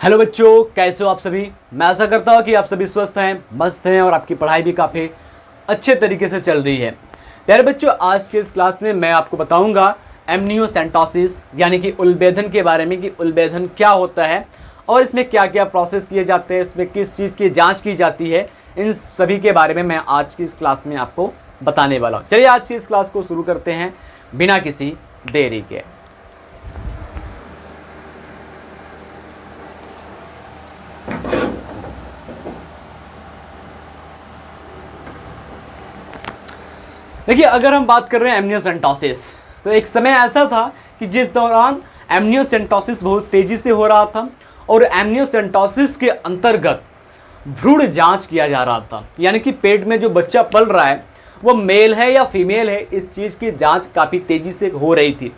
Hello बच्चों, कैसे हो आप सभी। मैं आशा करता हूँ कि आप सभी स्वस्थ हैं, मस्त हैं और आपकी पढ़ाई भी काफ़ी अच्छे तरीके से चल रही है। प्यारे बच्चों, आज के इस क्लास में मैं आपको बताऊंगा एमनियोसेंटोसिस यानी कि उल्बेधन के बारे में कि उल्बेधन क्या होता है और इसमें क्या क्या प्रोसेस किए जाते हैं, इसमें किस चीज़ की जाँच की जाती है, इन सभी के बारे में मैं आज की इस क्लास में आपको बताने वाला हूँ। चलिए आज की इस क्लास को शुरू करते हैं बिना किसी देरी के। देखिए, अगर हम बात कर रहे हैं एमनियोसेंटोसिस, तो एक समय ऐसा था कि जिस दौरान एमनियोसेंटोसिस बहुत तेजी से हो रहा था और एमनियोसेंटोसिस के अंतर्गत भ्रूण जांच किया जा रहा था। यानी कि पेट में जो बच्चा पल रहा है वो मेल है या फीमेल है, इस चीज़ की जांच काफ़ी तेजी से हो रही थी,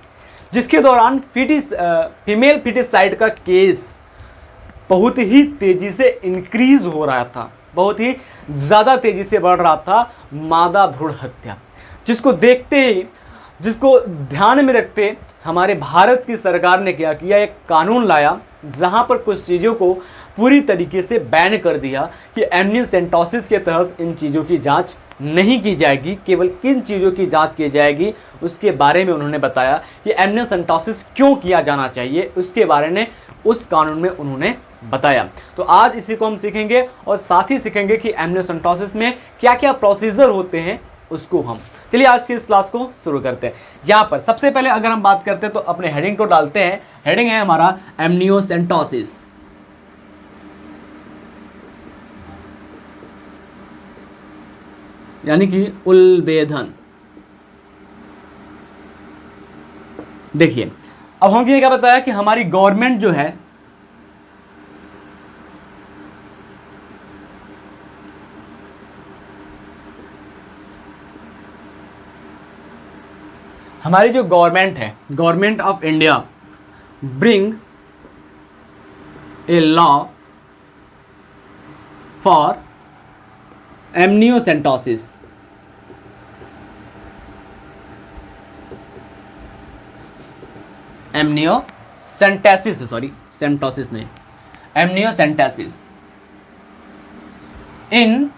जिसके दौरान फीमेल फिटिसाइड का केस बहुत ही तेजी से इंक्रीज हो रहा था, बहुत ही ज़्यादा तेजी से बढ़ रहा था मादा भ्रूण हत्या, जिसको देखते ही, जिसको ध्यान में रखते हमारे भारत की सरकार ने क्या किया, एक कानून लाया जहां पर कुछ चीज़ों को पूरी तरीके से बैन कर दिया कि एमनियोसेंटोसिस के तहत इन चीज़ों की जांच नहीं की जाएगी, केवल किन चीज़ों की जांच की जाएगी उसके बारे में उन्होंने बताया कि एमनियोसेंटोसिस क्यों किया जाना चाहिए, उसके बारे में उस कानून में उन्होंने बताया। तो आज इसी को हम सीखेंगे और साथ ही सीखेंगे कि एमनियोसेंटोसिस में क्या क्या प्रोसीजर होते हैं उसको हम। चलिए आज की इस क्लास को शुरू करते हैं। यहाँ पर सबसे पहले अगर हम बात करते हैं तो अपने हेडिंग को डालते हैं। हेडिंग है हमारा एमनियोसेंटोसिस, यानी कि उल्बेधन। देखिए, अब हमने ये क्या बताया कि हमारी गवर्नमेंट जो है हमारी जो गवर्नमेंट है, government of India bring a law for amniocentesis. Amniocentesis, sorry centosis नहीं, एमनियोसेंटेसिस इन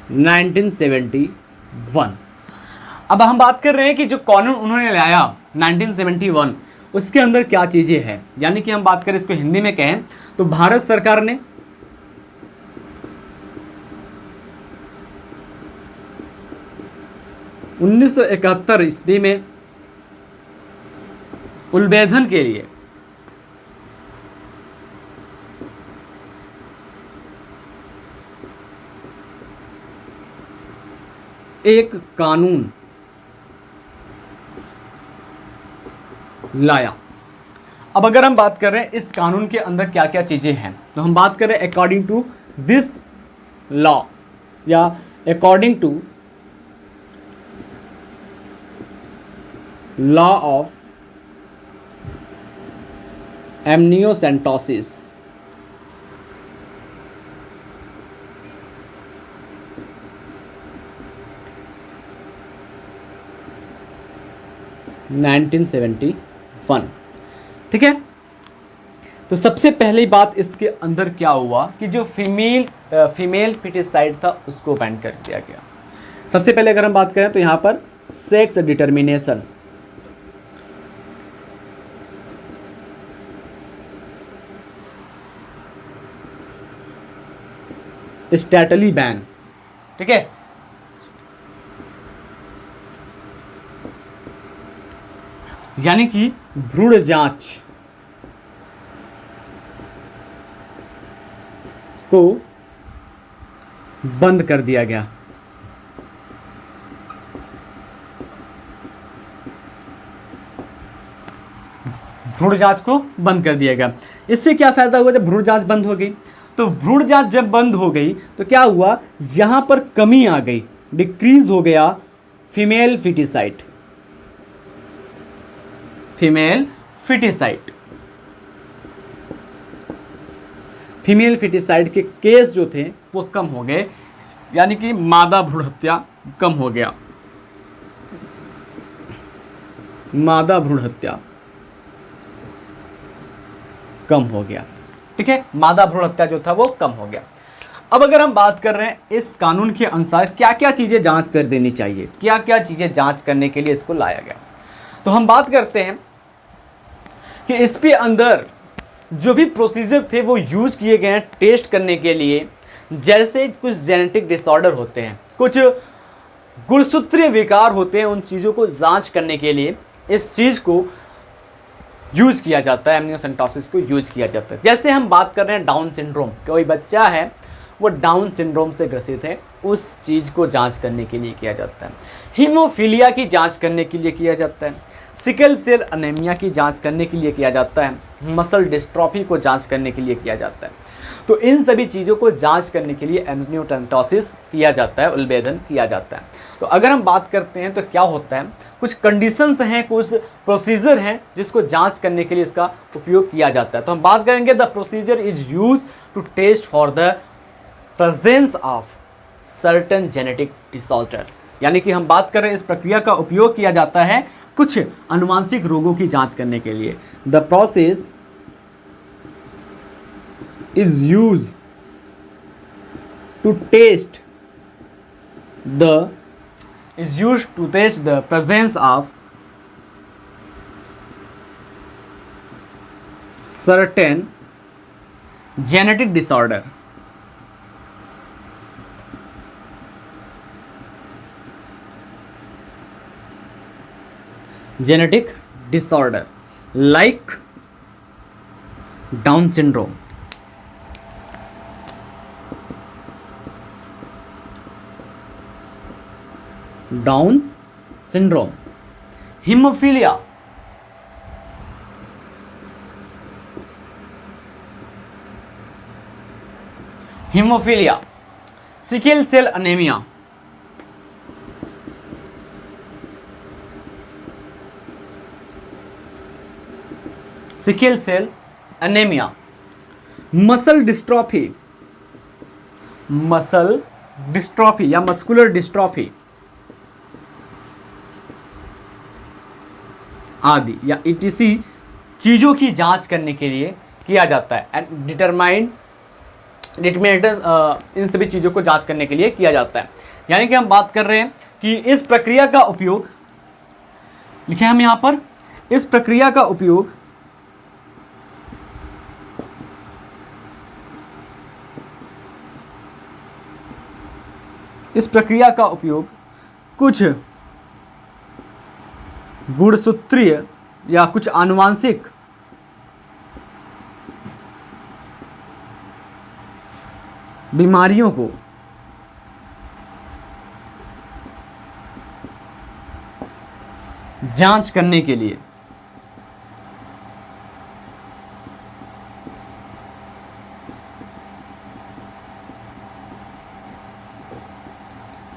1971। अब हम बात कर रहे हैं कि जो कानून उन्होंने लाया 1971 उसके अंदर क्या चीजें हैं। यानी कि हम बात करें, इसको हिंदी में कहें तो भारत सरकार ने उन्नीस सौ 71 ईस्वी में उल्बेधन के लिए एक कानून लाया। अब अगर हम बात कर रहे हैं इस कानून के अंदर क्या क्या चीजें हैं, तो हम बात करें अकॉर्डिंग टू दिस लॉ या according to law of amniocentesis, nineteen 1971। ठीक है, तो सबसे पहली बात इसके अंदर क्या हुआ कि जो फीमेल फिटिसाइड था उसको बैन कर दिया गया। सबसे पहले अगर हम बात करें तो यहां पर सेक्स डिटर्मिनेशन, स्टैटली बैन। ठीक है, यानी कि भ्रूण जांच को बंद कर दिया गया। भ्रूण जांच को बंद कर दिया गया। इससे क्या फायदा हुआ जब भ्रूण जांच बंद हो गई? तो भ्रूण जांच जब बंद हो गई तो क्या हुआ, यहां पर कमी आ गई, डिक्रीज हो गया female foeticide. Female foeticide female foeticide के केस जो थे वो कम हो गए, यानी कि मादा भ्रूण हत्या कम हो गया। मादा भ्रूण हत्या कम हो गया। ठीक है, मादा भ्रूण हत्या जो था वो कम हो गया। अब अगर हम बात कर रहे हैं इस कानून के अनुसार क्या क्या चीज़ें जांच कर देनी चाहिए, क्या क्या चीज़ें जांच करने के लिए इसको लाया गया, तो हम बात करते हैं कि इसके अंदर जो भी प्रोसीजर थे वो यूज़ किए गए हैं टेस्ट करने के लिए। जैसे कुछ जेनेटिक डिसऑर्डर होते हैं, कुछ गुणसूत्रीय विकार होते हैं, उन चीज़ों को जांच करने के लिए इस चीज़ को यूज़ किया जाता है, एमनियोसेंटोसिस को यूज़ किया जाता है। जैसे हम बात कर रहे हैं डाउन सिंड्रोम, कोई बच्चा है वो डाउन सिंड्रोम से ग्रसित है, उस चीज़ को जांच करने के लिए किया जाता है। हीमोफीलिया की जांच करने के लिए किया जाता है, सिकल सेल अनीमिया की जांच करने के लिए किया जाता है, मसल डिस्ट्रॉफी को जांच करने के लिए किया जाता है। तो इन सभी चीज़ों को जांच करने के लिए एमनियोसेंटोसिस किया जाता है, उल्भेदन किया जाता है। तो अगर हम बात करते हैं तो क्या होता है, कुछ कंडीशंस हैं, कुछ प्रोसीजर हैं जिसको जांच करने के लिए इसका उपयोग किया जाता है। तो हम बात करेंगे the procedure is use to test for the presence of certain genetic disorder, यानी कि हम बात कर रहे हैं इस प्रक्रिया का उपयोग किया जाता है कुछ आनुवांशिक रोगों की जांच करने के लिए। The process is used to test the presence of certain genetic disorder. Genetic disorder like Down syndrome. Down syndrome, haemophilia, sickle cell anaemia, muscle dystrophy या मस्कुलर डिस्ट्रॉफी आदि या ईटीसी चीज़ों की जांच करने के लिए किया जाता है। एंड इन सभी चीज़ों को जांच करने के लिए किया जाता है। यानी कि हम बात कर रहे हैं कि इस प्रक्रिया का उपयोग, लिखे हम यहाँ पर, इस प्रक्रिया का उपयोग कुछ गुणसूत्रीय या कुछ आनुवांशिक बीमारियों को जांच करने के लिए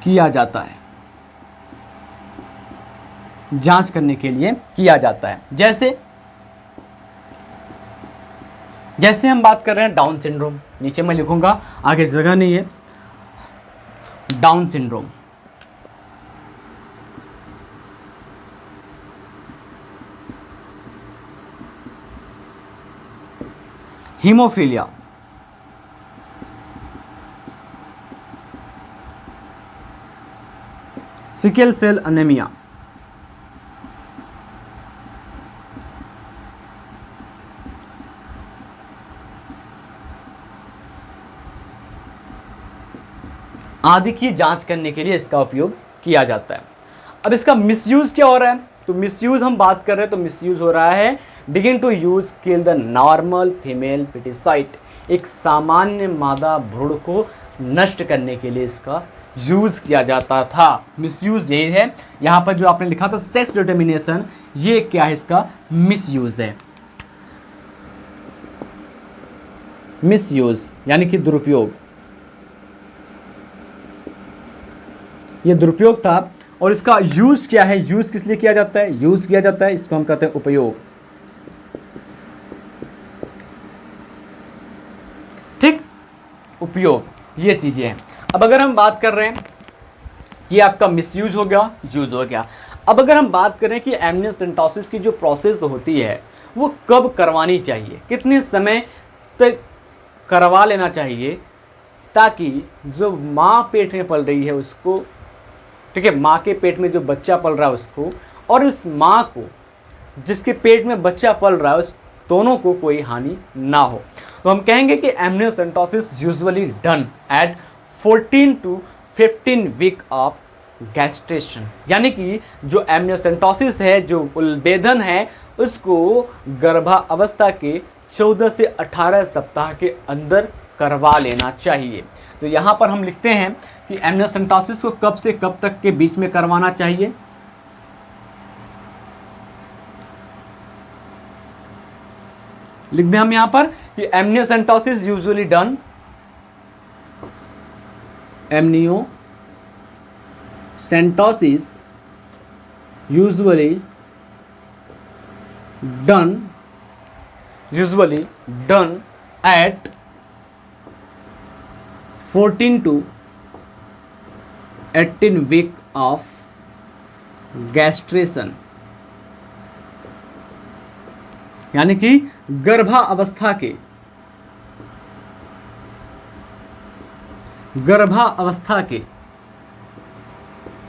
किया जाता है, जांच करने के लिए किया जाता है। जैसे हम बात कर रहे हैं डाउन सिंड्रोम, नीचे मैं लिखूंगा, आगे जगह नहीं है। Down syndrome, haemophilia, sickle cell anaemia, आदि की जांच करने के लिए इसका उपयोग किया जाता है। अब इसका मिसयूज क्या हो रहा है, तो मिसयूज हम बात कर रहे हैं तो मिसयूज हो रहा है, begin to use kill the normal female foeticide, एक सामान्य मादा भ्रूण को नष्ट करने के लिए इसका यूज किया जाता था। मिसयूज यही है, यहाँ पर जो आपने लिखा था सेक्स डिटर्मिनेशन, ये क्या है, इसका मिसयूज है। मिसयूज यानी कि दुरुपयोग, ये दुरुपयोग था। और इसका यूज क्या है, यूज किस लिए किया जाता है, यूज किया जाता है, इसको हम कहते हैं उपयोग। ठीक, उपयोग, ये चीजें हैं। अब अगर हम बात कर रहे हैं, ये आपका मिसयूज हो गया, यूज हो गया। अब अगर हम बात करें कि एमनियोसेंटोसिस की जो प्रोसेस होती है वो कब करवानी चाहिए, कितने समय तक करवा लेना चाहिए, ताकि जो माँ पेट में पल रही है उसको, ठीक है, माँ के पेट में जो बच्चा पल रहा है उसको, और उस माँ को जिसके पेट में बच्चा पल रहा है, उस दोनों को कोई हानि ना हो। तो हम कहेंगे कि amniocentesis usually done at 14 to 15 week of gestation, यानी कि जो एमनियोसेंटोसिस है, जो उल्बेधन है, उसको गर्भावस्था के 14 से 18 सप्ताह के अंदर करवा लेना चाहिए। तो यहाँ पर हम लिखते हैं कि एमनियोसेंटोसिस को कब से कब तक के बीच में करवाना चाहिए। लिख दें हम यहाँ पर कि amniocentesis usually done, amniocentesis usually done at 14 to 18 week of gestation, यानी कि गर्भावस्था के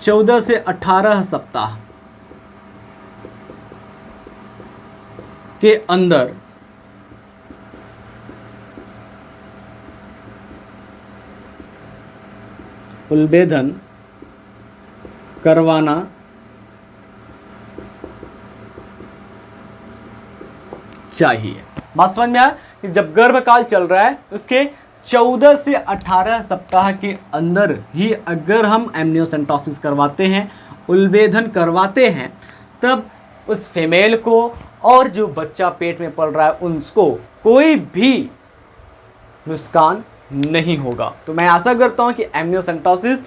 14 से 18 सप्ताह के अंदर उल्बेधन करवाना चाहिए। बात समझ में आया कि जब गर्भकाल चल रहा है उसके 14 से 18 सप्ताह के अंदर ही अगर हम एमनियोसेंटोसिस करवाते हैं, उल्बेधन करवाते हैं, तब उस फीमेल को और जो बच्चा पेट में पल रहा है उसको कोई भी नुकसान नहीं होगा। तो मैं आशा करता हूं कि एमनियोसेंटोसिस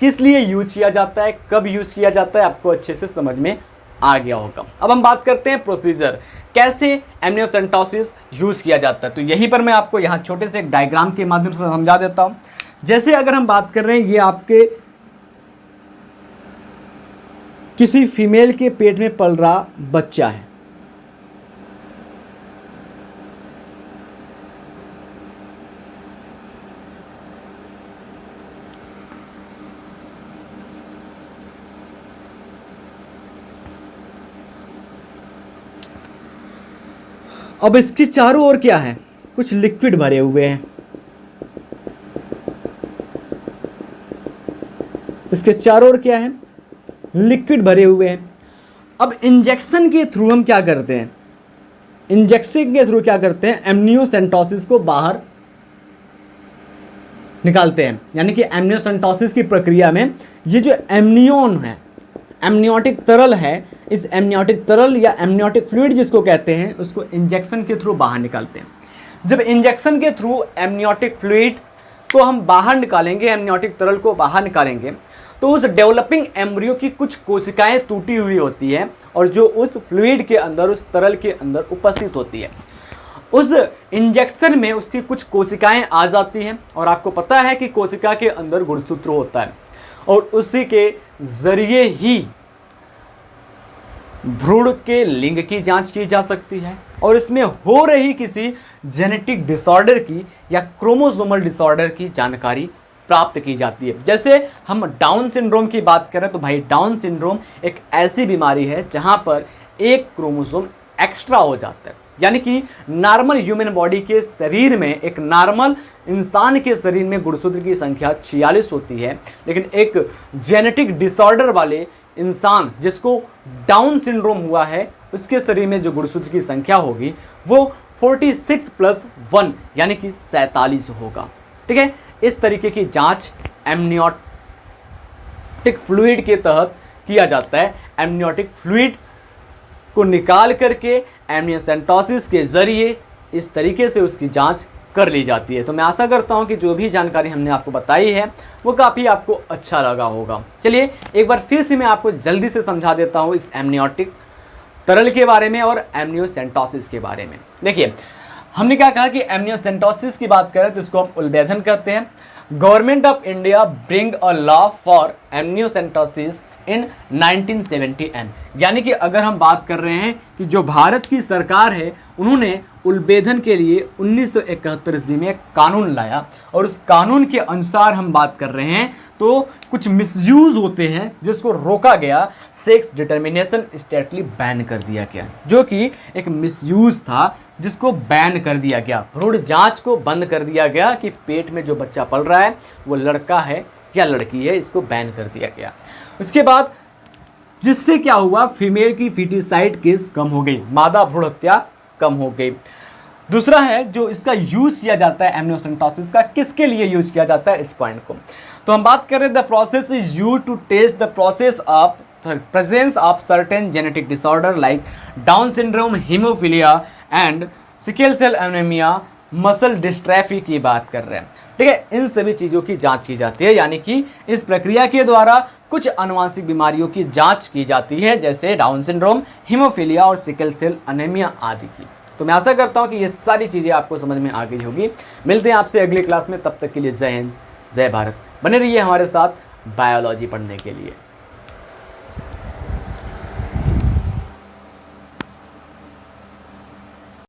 किस लिए यूज किया जाता है, कब यूज किया जाता है, आपको अच्छे से समझ में आ गया होगा। अब हम बात करते हैं प्रोसीजर, कैसे एमनियोसेंटोसिस यूज किया जाता है। तो यहीं पर मैं आपको यहाँ छोटे से एक डायग्राम के माध्यम से समझा देता हूँ। जैसे अगर हम बात कर रहे हैं, ये आपके किसी फीमेल के पेट में पल रहा बच्चा है, अब इसके चारों ओर क्या है, कुछ लिक्विड भरे हुए हैं, इसके चारों ओर क्या है, लिक्विड भरे हुए हैं। अब इंजेक्शन के थ्रू हम क्या करते हैं, इंजेक्शन के थ्रू क्या करते हैं, एमनियोसेंटोसिस को बाहर निकालते हैं। यानी कि एमनियोसेंटोसिस की प्रक्रिया में ये जो एमनियोन है, एमनियोटिक तरल है, इस एमनियोटिक तरल या एमनियोटिक फ्लूइड जिसको कहते हैं, उसको इंजेक्शन के थ्रू बाहर निकालते हैं। जब इंजेक्शन के थ्रू एमनियोटिक फ्लूइड को हम बाहर निकालेंगे, एमनियोटिक तरल को बाहर निकालेंगे, तो उस डेवलपिंग एम्ब्रियो की कुछ कोशिकाएं टूटी हुई होती हैं और जो उस फ्लूइड के अंदर, उस तरल के अंदर उपस्थित होती है। उस इंजेक्शन में उसकी कुछ कोशिकाएं आ जाती हैं और आपको पता है कि कोशिका के अंदर गुणसूत्र होता है और उसी के जरिए ही भ्रूण के लिंग की जांच की जा सकती है और इसमें हो रही किसी जेनेटिक डिसऑर्डर की या क्रोमोसोमल डिसऑर्डर की जानकारी प्राप्त की जाती है। जैसे हम डाउन सिंड्रोम की बात करें तो भाई डाउन सिंड्रोम एक ऐसी बीमारी है जहां पर एक क्रोमोसोम एक्स्ट्रा हो जाता है। यानी कि नॉर्मल ह्यूमन बॉडी के शरीर में, एक नॉर्मल इंसान के शरीर में गुणसूत्र की संख्या 46 होती है, लेकिन एक जेनेटिक डिसऑर्डर वाले इंसान जिसको डाउन सिंड्रोम हुआ है, उसके शरीर में जो गुणसूत्र की संख्या होगी वो 46+1 यानी कि 47 होगा। ठीक है, इस तरीके की जांच एमनियोटिक फ्लूइड के तहत किया जाता है। एमनियोटिक फ्लूइड को निकाल करके एमनियोसेंटोसिस के जरिए इस तरीके से उसकी जांच कर ली जाती है। तो मैं आशा करता हूं कि जो भी जानकारी हमने आपको बताई है वो काफ़ी आपको अच्छा लगा होगा। चलिए एक बार फिर से मैं आपको जल्दी से समझा देता हूं इस एमनियोटिक तरल के बारे में और एमनियोसेंटोसिस के बारे में। देखिए हमने क्या कहा कि एमनियोसेंटोसिस की बात करें तो इसको हम उल्बेधन कहते हैं। Government of India bring a law for amniocentesis in 1970 यानी कि अगर हम बात कर रहे हैं कि जो भारत की सरकार है उन्होंने उल्बेधन के लिए 1971 ईस्वी में एक कानून लाया और उस कानून के अनुसार हम बात कर रहे हैं तो कुछ मिसयूज होते हैं जिसको रोका गया, सेक्स डिटर्मिनेशन स्ट्रिक्टली बैन कर दिया गया, जो कि एक मिसयूज था जिसको बैन कर दिया गया। भ्रूण जांच को बंद कर दिया गया कि पेट में जो बच्चा पल रहा है वो लड़का है या लड़की है, इसको बैन कर दिया गया। उसके बाद जिससे क्या हुआ, फीमेल की फीटिसाइड केस कम हो गई, मादा भ्रूण हत्या कम हो गई। दूसरा है जो इसका यूज किया जाता है एमनियोसेंटोसिस का, किसके लिए यूज किया जाता है इस पॉइंट को, तो हम बात कर रहे हैं the process is use to test the process of presence of certain genetic disorder like Down syndrome, haemophilia and sickle cell anaemia, muscle dystrophy की बात कर रहे हैं। ठीक है, इन सभी चीज़ों की जांच की जाती है, यानी कि इस प्रक्रिया के द्वारा कुछ आनुवंशिक बीमारियों की जांच की जाती है जैसे डाउन सिंड्रोम, हीमोफीलिया और सिकल सेल एनीमिया आदि की। तो मैं आशा करता हूं कि ये सारी चीज़ें आपको समझ में आ गई होगी। मिलते हैं आपसे अगली क्लास में, तब तक के लिए जय हिंद, जय भारत। बने रहिए हमारे साथ बायोलॉजी पढ़ने के लिए।